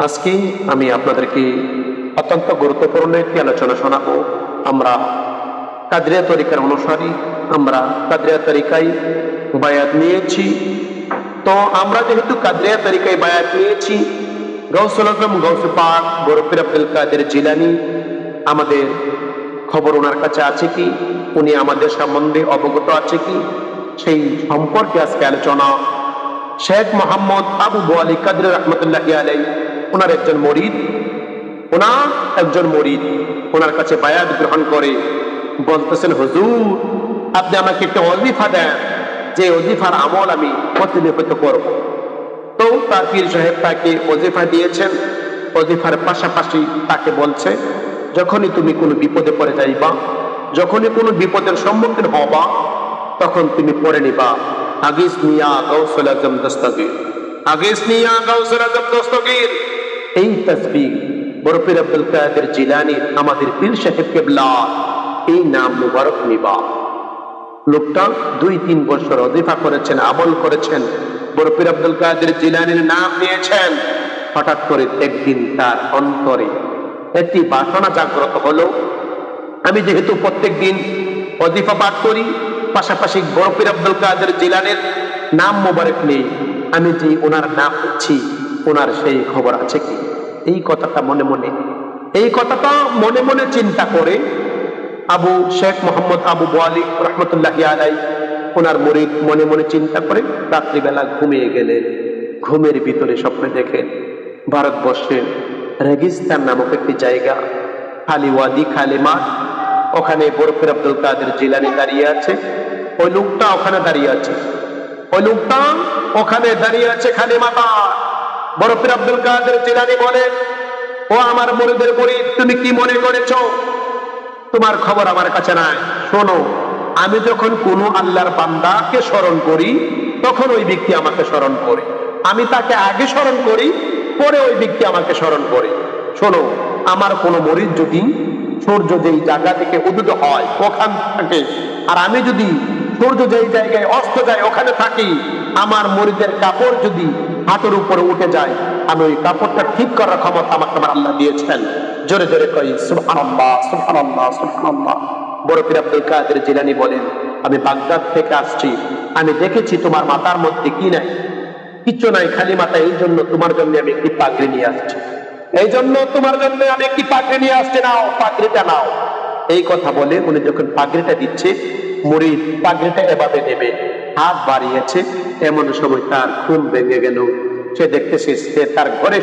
আজকে আমি আপনাদেরকে অত্যন্ত গুরুত্বপূর্ণ একটি আলোচনা শোনাবো। আমরা কাদরিয়া তরিকার অনুসারী, আমরা কাদরিয়া তরিকায় বায়াত নিয়েছি। তো আমরা যেহেতু কাদরিয়া তরিকায় বায়াত নিয়েছি, গৌসুল আজম গৌসে পাক বড় পীর আব্দুল কাদের জিলানী আমাদের খবর ওনার কাছে আছে কি, উনি আমাদের সম্বন্ধে অবগত আছে কি, সেই সম্পর্কে আজকে আলোচনা। শেখ মোহাম্মদ আবু বলি কাদরি রহমতুল্লাহি আলাইহি ওনার একজন মুরিদ ওনার কাছে বায়াত গ্রহণ করে বলতেছেন, হুজুর আপনি আমাকে একটা ওজিফা দেন, যে ওজিফার আমল আমি প্রতিনিয়ত করব। তো তার পীর সাহেব তাকে ওজিফা দিয়েছেন। ওজিফার পাশাপাশি তাকে বলছে, যখনই তুমি কোনো বিপদে পড়ে যাইবা, যখনই কোনো বিপদের সম্মুখীন হবা, তখন তুমি পড়ে নিবা আগিসনিয়া গাউসুল আজম দস্তগীর, আগিসনিয়া গাউসুল আজম দস্তগীর। এই তাসবিহ বড় পীর আব্দুল কাদের জিলানী আমাদের পীর সাহেব কেবলা এই নাম মুবারক নিবা। লোকটা 2-3 বছর ওজিফা করেছেন, আমল করেছেন, বড় পীর আব্দুল কাদের জিলানীর নাম নিয়েছেন। হঠাৎ করে একদিন তার অন্তরে একটি বাসনা জাগ্রত হলো, আমি যেহেতু প্রত্যেক দিন ওজিফা পাঠ করি, পাশাপাশি বড় পীর আব্দুল কাদের জিলানীর নাম মোবারক নেই, আমি যে ওনার নাম নিচ্ছি, ওনার সেই খবর আছে কি? এই কথাটা মনে মনে চিন্তা করে শেখ মোহাম্মদ আবু বলি রহমতুল্লাহি আলাইহি ওনার মুরিদ মনে মনে চিন্তা করে রাত্রিবেলা ঘুমিয়ে গেলেন। ঘুমের ভিতরে স্বপ্নে দেখেন ভারতবর্ষের রেগিস্তান নামক একটি জায়গা, খালি ওয়াদি, খালি মাঠ, ওখানে বড় পীর আব্দুল কাদের জিলানী দাঁড়িয়ে আছে। ওই লোকটা ওখানে দাঁড়িয়ে আছে খালি মাথা। বড় পীর আব্দুল কাদের জিলানী বলে, ও আমার মুরিদের মুরিদ, তুমি কি মনে করেছো? তোমার খবর আমার কাছে নাই। শোনো, আমি যখন কোনো আল্লাহর বান্দাকে স্মরণ করি, তখন ওই ব্যক্তি আমাকে স্মরণ করে। আমি তাকে আগে স্মরণ করি, পরে ওই ব্যক্তি আমাকে স্মরণ করে। শোনো, আমার কোনো মুরিদ যদি সূর্য যেই জায়গা থেকে উদিত হয় ওখান থাকে, আর আমি যদি সূর্য যেই জায়গায় অস্ত যায় ওখানে থাকি, আমার মুরিদের কাপড় যদি হাতের উপরে উঠে যায়, আমি ওই কাপড়টা ঠিক করার ক্ষমতা আমাকে আমার আল্লাহ দিয়েছেন। জোরে জোরে কই সুবহানাল্লাহ, সুবহানাল্লাহ, সুবহানাল্লাহ। বড় পীর আব্দুল কাদের জিলানী বলেন, আমি বাগদাদ থেকে আসছি, আমি দেখেছি তোমার মাথার মধ্যে কি নাই, কিচ্ছু নাই, খালি মাথা। এই জন্য তোমার জন্য আমি একটি পাগড়ি নিয়ে আসছি, নাও পাগড়িটা নাও। এই কথা বলে উনি যখন পাগড়িটা দিচ্ছে, মুরিদ পাগড়িটা এভাবে নেবে, হাত বাড়িয়েছে, এমন সময় তার ঘুম ভেঙে গেল। সে দেখতেছে সে তার ঘরে